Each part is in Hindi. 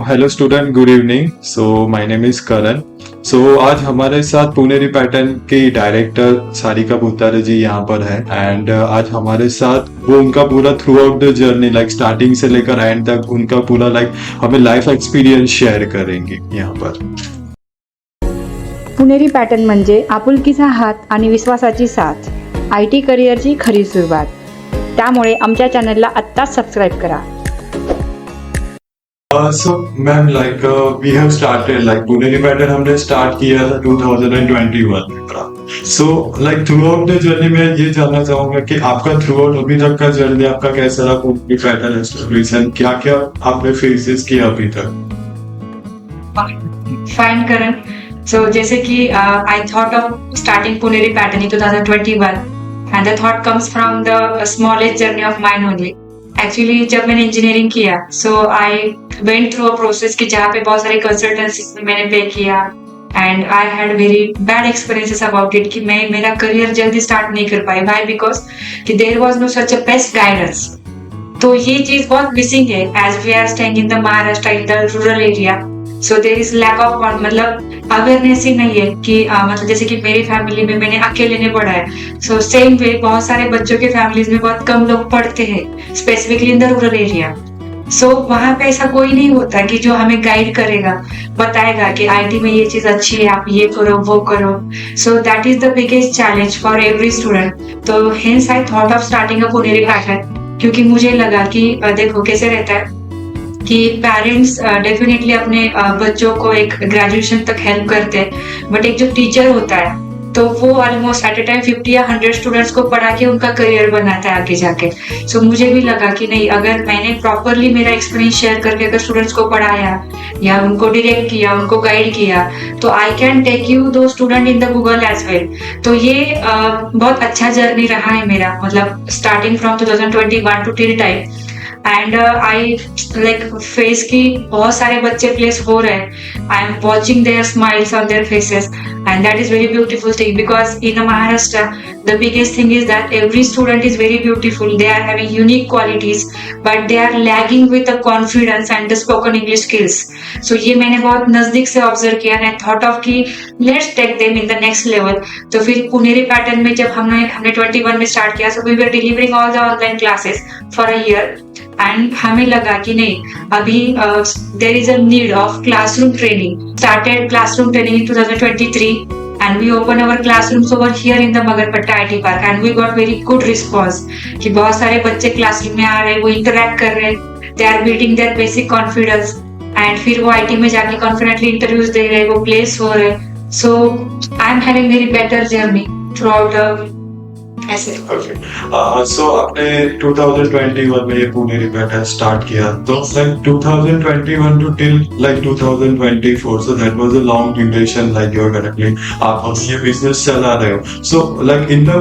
Hello student, good evening. My name is Karan. आज हमारे साथ पुनेरी पैटर्न की डायरेक्टर सारिका भूतारे जी यहाँ पर है। एंड आज हमारे साथ वो उनका पूरा through out the journey, like starting से लेकर एंड तक उनका पूरा हमें लाइफ एक्सपीरियंस शेयर करेंगे यहाँ पर। पुणेरी पॅटर्न म्हणजे आपुलकीचा हात आणि विश्वासाची साथ, IT करिअरची खरी सुरुवात. त्यामुळे आमच्या चॅनलला आत्ताच सबस्क्राईब करा. Ma'am we have started Puneri pattern हमने स्टार्ट किया था 2021 में। थ्रू आउट द जर्नी में ये जानना चाहूंगा कि आपका थ्रू आउट अभी तक का जर्नी आपका कैसा रहा पुनेरी पैटर्न एस्टेब्लिशमेंट, क्या क्या आपने फेसेस किया अभी तक? फाइन करण. सो जैसे कि आई thought of starting Puneri pattern in 2021 and the thought comes from the smallest journey of mine only. Actually जब मैंने इंजीनियरिंग किया I went through a process कि जहाँ पे बहुत सारे कंसल्टेंसी में मैंने पे किया and I had very bad experiences about it कि मैं मेरा करियर जल्दी स्टार्ट नहीं कर पाई. वाई? बिकॉज कि there was no such a best guidance. तो ये चीज बहुत मिसिंग है as we are staying in the Maharashtra in the rural area. So there is lack of मतलब अवेयरनेस ही नहीं है कि मतलब जैसे कि मेरी फैमिली में मैंने अकेले ने पढ़ा है. सो सेम वे बहुत सारे बच्चों के फैमिलीज में बहुत कम लोग पढ़ते हैं specifically in the rural area. So वहां पे ऐसा कोई नहीं होता कि जो हमें गाइड करेगा, बताएगा कि IT में ये चीज अच्छी है, आप ये करो वो करो. So that is the biggest challenge for every student. तो hence I thought of starting a Puneri pattern, क्योंकि मुझे लगा कि देखो कैसे रहता है कि पेरेंट्स डेफिनेटली अपने बच्चों को एक ग्रेजुएशन तक हेल्प करते हैं, बट एक जो टीचर होता है तो वो ऑलमोस्ट एट ए टाइम 50 या 100 स्टूडेंट्स को पढ़ा के उनका करियर बनाता है आगे जाके. सो मुझे भी लगा कि नहीं, अगर मैंने प्रॉपरली मेरा एक्सपीरियंस शेयर करके अगर स्टूडेंट्स को पढ़ाया या उनको डायरेक्ट किया, उनको गाइड किया, तो I can take you to student in the Google as well. तो ये बहुत अच्छा जर्नी रहा है मेरा, मतलब starting from 2021 to till time. And I face की बहुत सारे बच्चे प्लेस हो रहे हैं. I am watching their smiles on their faces and that is very beautiful thing, because in Maharashtra the biggest thing is that every student is very beautiful. They are having unique qualities but they are lagging with the confidence and the spoken English skills. So ये मैंने बहुत नजदीक से ऑब्जर्व किया and I thought of कि let's take them in the next level. तो फिर पुनेरी पैटर्न में जब हमने 21 में स्टार्ट किया, so we were delivering all the online classes for a year. And हमें लगा कि नहीं, अभी there is a need of classroom training. Started classroom training in 2023 and we open our classrooms over here in the Magarpatta IT Park and we got very good response कि बहुत सारे बच्चे क्लासरूम में आ रहे हैं, वो इंटरेक्ट कर रहे हैं, they are building their basic confidence and फिर वो IT में जाके कॉन्फिडेंटली इंटरव्यूज दे रहे हैं, वो प्लेस हो रहे हैं. So I am having very better journey throughout ऐसे. आपने 2021 में ये पुनेरी पैटर्न स्टार्ट किया, तो 2021 to till 2024, so that was a long duration you are currently आप ये बिजनेस चला रहे हो. So in the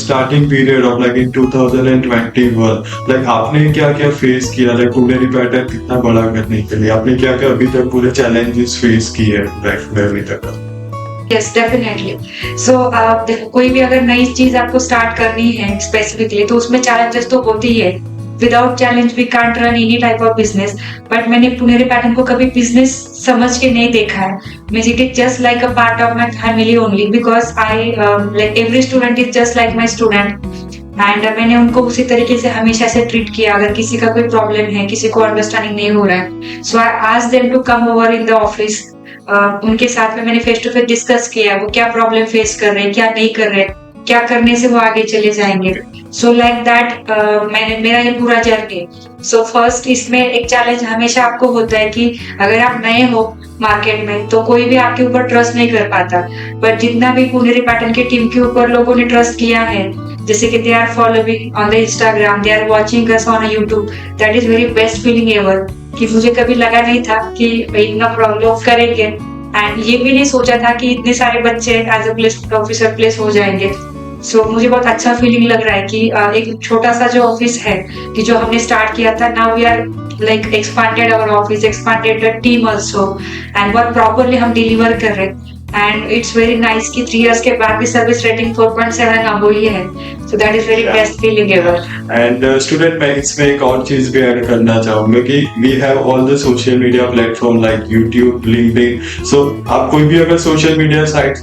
starting period of in 2021 आपने क्या क्या फेस किया, पुनेरी पैटर्न कितना बड़ा करने के लिए आपने क्या क्या अभी तक पूरे चैलेंजेस फेस किए लाइफ में अभी तक? Yes, definitely. So देखो, कोई भी अगर नई चीज आपको स्टार्ट करनी है स्पेसिफिकली, तो उसमें चैलेंजेस तो होती ही है. Without challenge we can't run any type of business. But मैंने पुनेरी पैटर्न को कभी बिजनेस समझ के नहीं देखा है. मैं it is just like a part of my family only, because I every student is just like my student. And मैंने उनको उसी तरीके से हमेशा से ट्रीट किया. अगर किसी का कोई प्रॉब्लम है, किसी को अंडरस्टैंडिंग नहीं हो रहा है, so I asked them to come over in the office. उनके साथ में मैंने फेस टू फेस डिस्कस किया, वो क्या प्रॉब्लम फेस कर रहे हैं, क्या नहीं कर रहे हैं, क्या करने से वो आगे चले जाएंगे. सो लाइक दैट मैंने मेरा ये पूरा जर्नी. सो फर्स्ट इसमें एक चैलेंज हमेशा आपको होता है कि अगर आप नए हो मार्केट में तो कोई भी आपके ऊपर ट्रस्ट नहीं कर पाता. बट जितना भी पुनेरी पैटर्न की टीम के ऊपर लोगों ने ट्रस्ट किया है, जैसे कि they are following on the Instagram, they are watching us on YouTube, that is very best feeling ever. कि मुझे कभी लगा नहीं था कि इतना प्रॉब्लम करेंगे, एंड ये भी नहीं सोचा था कि इतने सारे बच्चे as a place officer place हो जाएंगे. सो मुझे बहुत अच्छा फीलिंग लग रहा है कि एक छोटा सा जो ऑफिस है कि जो हमने स्टार्ट किया था, now we are expanded our office, expanded the team also, and बहुत प्रॉपरली हम डिलीवर कर रहे हैं. एंड इट्स वेरी नाइस कि 3 इयर्स के बाद भी सर्विस रेटिंग 4.7 अब ही है, सो that is very Yeah. Best feeling ever. And student मैं इसमें एक और चीज भी ऐड करना चाहूंगा कि we have all the social media platform like YouTube, LinkedIn. So आप कोई भी अगर सोशल मीडिया साइट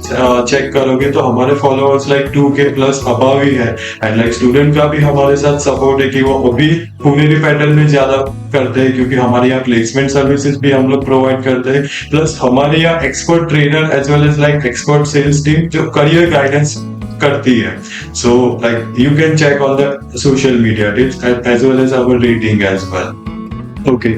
चेक करोगे तो हमारे followers like 2K plus above ही है। एंड लाइक स्टूडेंट का भी हमारे साथ सपोर्ट है कि वो अभी पुनेरी पैटर्न में ज्यादा करते हैं, क्योंकि हमारे यहाँ प्लेसमेंट सर्विसेज भी हम लोग प्रोवाइड करते हैं, प्लस हमारे यहाँ expert trainer as well as like expert sales team जो करियर गाइडेंस करती है। So like you can check on the social media tips as well as our rating as well. Okay,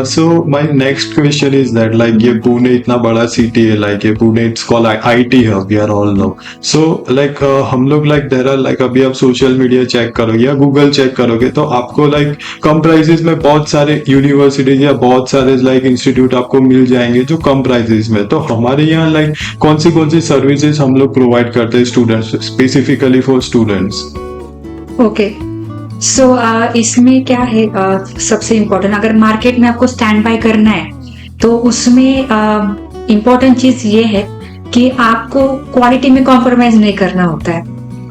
so my next question is that like ये पुणे इतना बड़ा सिटी है, लाइक ये Pune it's called IT hub, we are all know. So like हम लोग लाइक देयर आर लाइक अभी आप सोशल मीडिया चेक करोगे या गूगल चेक करोगे तो आपको लाइक कम प्राइसेस में बहुत सारे यूनिवर्सिटीज या बहुत सारे लाइक इंस्टीट्यूट आपको मिल जाएंगे जो कम प्राइसेस में। तो हमारे यहाँ लाइक कौन सी सर्विसेज हम लोग प्रोवाइड करते हैं students, specifically for students? Okay, so इसमें क्या है, सबसे इम्पोर्टेंट अगर मार्केट में आपको स्टैंड बाय करना है तो उसमें इम्पोर्टेंट चीज ये है कि आपको क्वालिटी में कॉम्प्रोमाइज नहीं करना होता है।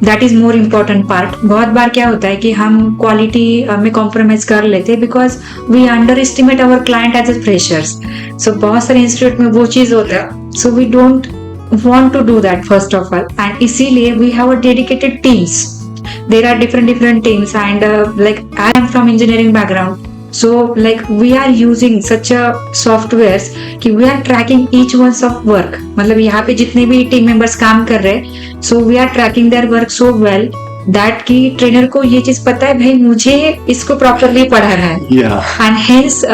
That is more important part. बहुत बार क्या होता है कि हम क्वालिटी में कॉम्प्रोमाइज कर लेते हैं because we under estimate our client as a freshers. So बहुत सारे इंस्टीट्यूट में वो चीज होता है, so we don't want to do that first of all, and इसीलिए we have a dedicated teams. There are different teams, and like I am from engineering background, so like we are using such a softwares कि we are tracking each one's of work. मतलब यहाँ पे जितने भी टीम मेंबर्स काम कर रहे हैं, so we are tracking their work so well that कि ट्रेनर को ये चीज पता है भाई मुझे इसको प्रॉपरली पढ़ाना है। Yeah. And hence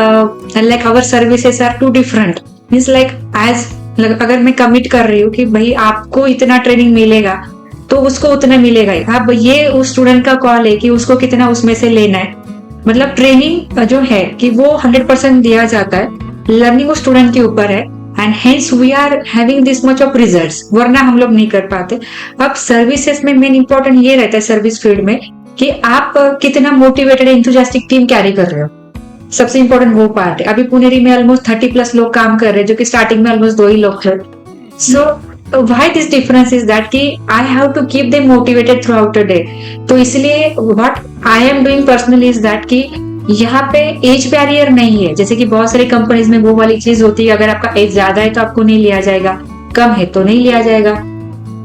like our services are too different. Means like as अगर मैं कमिट कर रही हूँ कि भाई आपको इतना ट्रेनिंग मिलेगा तो उसको उतना मिलेगा ही। अब ये उस स्टूडेंट का कॉल है कि उसको कितना उसमें से लेना है। मतलब ट्रेनिंग जो है कि वो 100% दिया जाता है, लर्निंग उस स्टूडेंट के ऊपर है, and hence we are having this much of results, वरना हम लोग नहीं कर पाते। अब सर्विसेज में मेन इंपॉर्टेंट ये रहता है सर्विस फील्ड में कि आप कितना मोटिवेटेड एंथुसियास्टिक टीम कैरी कर रहे हो, सबसे इंपॉर्टेंट वो पार्ट है। अभी पुनेरी में ऑलमोस्ट 30+ लोग काम कर रहे हैं, जो कि स्टार्टिंग में ऑलमोस्ट 2 ही लोग थे। So why this difference is that कि I have to keep them motivated throughout the day. तो इसलिए what I am doing personally is that कि यहाँ पे एज बैरियर नहीं है, जैसे कि बहुत सारी कंपनीज में वो वाली चीज होती है, अगर आपका एज ज्यादा है तो आपको नहीं लिया जाएगा, कम है तो नहीं लिया जाएगा,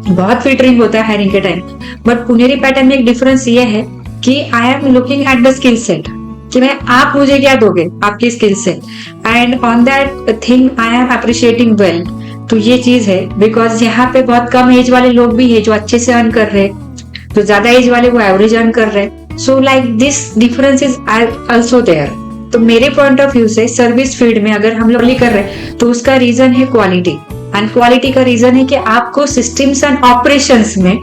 बहुत फिल्टरिंग होता है हायरिंग के टाइम। बट पुनेरी पैटर्न में एक डिफरेंस ये है कि I am looking at the skill set कि मैं आप मुझे क्या दोगे, आपकी skill set, and on that thing I am appreciating well. तो ये चीज है बिकॉज यहाँ पे बहुत कम एज वाले लोग भी है जो अच्छे से अर्न कर रहे हैं, तो ज्यादा एज वाले वो एवरेज अर्न कर रहे हैं। So like this difference is also there. तो मेरे पॉइंट ऑफ व्यू से सर्विस फील्ड में अगर हम लोग कर रहे हैं तो उसका रीजन है क्वालिटी, एंड क्वालिटी का रीजन है कि आपको सिस्टम्स एंड ऑपरेशंस में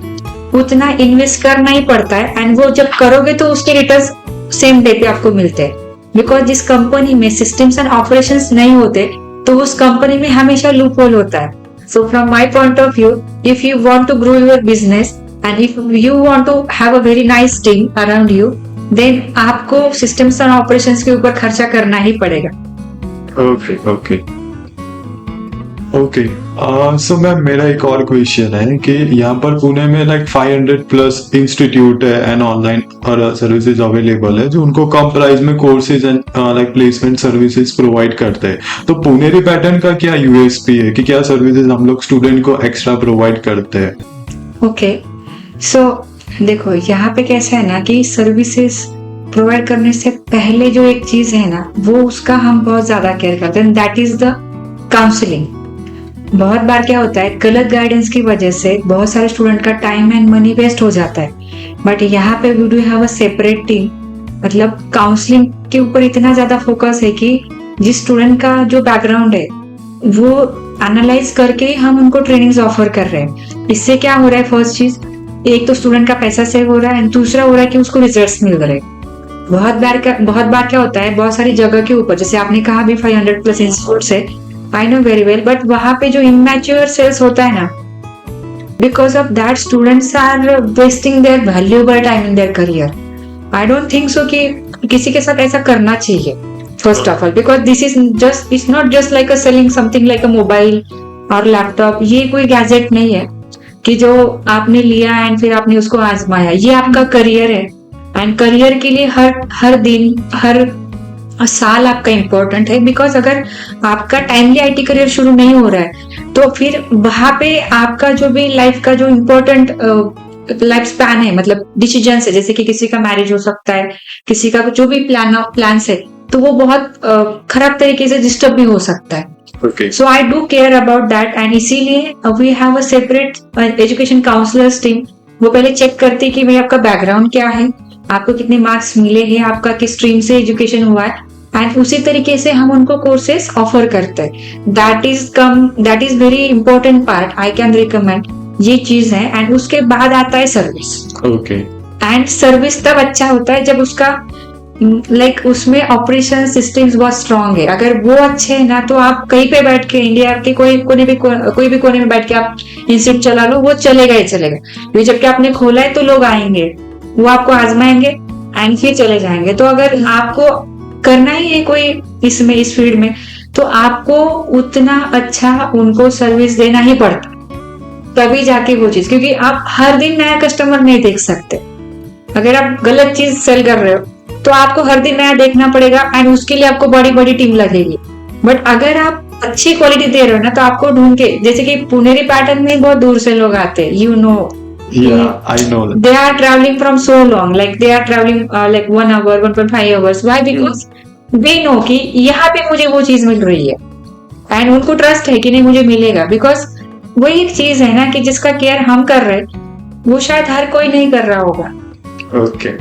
उतना इन्वेस्ट करना ही पड़ता है, एंड वो जब करोगे तो उसके रिटर्न्स सेम डे पे आपको मिलते हैं। बिकॉज जिस कंपनी में सिस्टम्स एंड ऑपरेशंस नहीं होते तो उस कंपनी में हमेशा लूप होल होता है। So from my point of view, if you want to grow your business and if you want to have a very nice team around you, then आपको सिस्टम्स एंड ऑपरेशंस के ऊपर खर्चा करना ही पड़ेगा। ओके, सो मैम मेरा एक और क्वेश्चन है कि यहाँ पर पुणे में लाइक 500+ इंस्टीट्यूट है एंड ऑनलाइन और सर्विसेज अवेलेबल है जो उनको कम प्राइस में courses and like placement services provide करते हैं। तो पुनेरी पैटर्न का क्या यूएसपी है कि क्या सर्विसेज हम लोग स्टूडेंट को एक्स्ट्रा प्रोवाइड करते हैं? ओके, सो देखो यहाँ पे कैसा है ना कि सर्विसेज प्रोवाइड करने से पहले जो एक चीज है ना वो उसका हम बहुत ज्यादा केयर करते हैं, दैट इज द काउंसलिंग। बहुत बार क्या होता है गलत गाइडेंस की वजह से बहुत सारे स्टूडेंट का टाइम एंड मनी वेस्ट हो जाता है। बट यहाँ पे we do have a separate team, मतलब काउंसलिंग के ऊपर इतना ज्यादा फोकस है कि जिस स्टूडेंट का जो बैकग्राउंड है वो एनालाइज करके हम उनको ट्रेनिंग्स ऑफर कर रहे हैं। इससे क्या हो रहा है, फर्स्ट चीज एक तो स्टूडेंट का पैसा सेव हो रहा है, एंड दूसरा हो रहा है कि उसको रिजल्ट्स मिल रहे हैं। बहुत बार क्या होता है बहुत सारी जगह के ऊपर, जैसे आपने कहा भी 500+ इंस्टीट्यूट्स है, I know very well, but वहां पे जो इमैच्योर सेल्स होता है ना, because of that students are wasting their valuable time in their career. I don't think so कि किसी के साथ ऐसा करना चाहिए first of all, because this is just, it's not just like a selling something like a mobile और लैपटॉप ये कोई गैजेट नहीं है कि जो आपने लिया एंड फिर आपने उसको आजमाया। ये आपका करियर है एंड करियर के लिए हर दिन हर साल आपका इम्पोर्टेंट है। बिकॉज अगर आपका टाइमली आईटी करियर शुरू नहीं हो रहा है तो फिर वहां पे आपका जो भी लाइफ का जो इम्पोर्टेंट लाइफ स्पैन है, मतलब डिसीजन है, जैसे कि किसी का मैरिज हो सकता है, किसी का जो भी प्लान है, तो वो बहुत खराब तरीके से डिस्टर्ब भी हो सकता है। Okay. So I do care about that and इसीलिए we have a separate education counselors team। वो पहले चेक करती है कि भाई आपका बैकग्राउंड क्या है, आपको कितने मार्क्स मिले हैं, आपका किस स्ट्रीम से एजुकेशन हुआ है, एंड उसी तरीके से हम उनको कोर्सेस ऑफर करते हैं। That is very important part, I can recommend, ये चीज है। एंड उसके बाद आता है सर्विस। Okay. एंड सर्विस तब अच्छा होता है जब उसका उसमें ऑपरेशन सिस्टम्स बहुत स्ट्रांग है। अगर वो अच्छे है ना तो आप कहीं पे बैठ के इंडिया के कोई भी कोने में बैठ के आप इंस्टीट्यूट चला लो, वो चलेगा ही चलेगा। क्योंकि जबकि आपने खोला है तो लोग आएंगे, वो आपको आजमाएंगे एंड फिर चले जाएंगे। तो अगर आपको करना ही है कोई इस फील्ड में तो आपको उतना अच्छा उनको सर्विस देना ही पड़ता, तभी जाके वो चीज, क्योंकि आप हर दिन नया कस्टमर नहीं देख सकते। अगर आप गलत चीज सेल कर रहे हो तो आपको हर दिन नया देखना पड़ेगा एंड उसके लिए आपको बड़ी बड़ी टीम लगेगी। बट अगर आप अच्छी क्वालिटी दे रहे हो ना तो आपको ढूंढ के, जैसे कि पुनेरी पैटर्न में बहुत दूर से लोग आते हैं, you know. Yeah, I know that. They are traveling from so long, like they are traveling like 1 hour, 1.5 hours. Why? Because they know कि यहाँ पे मुझे वो चीज मिल रही है एंड उनको ट्रस्ट है कि नहीं मुझे मिलेगा। बिकॉज वो एक चीज है ना कि जिसका केयर हम कर रहे हैं वो शायद हर कोई नहीं कर रहा होगा। Okay.